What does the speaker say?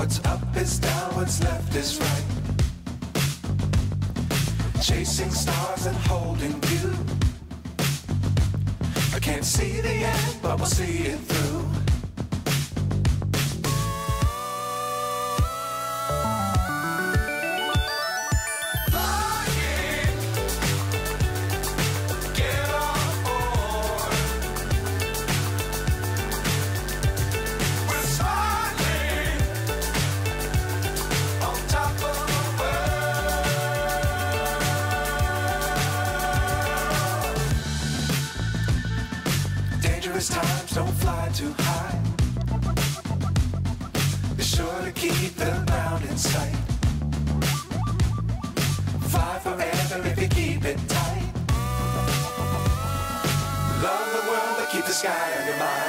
What's up is down, what's left is right. Chasing stars and holding you. I can't see the end, but we'll see it through. Times don't fly too high. Be sure to keep the ground in sight. Fly forever if you keep it tight. Love the world but keep the sky on your mind.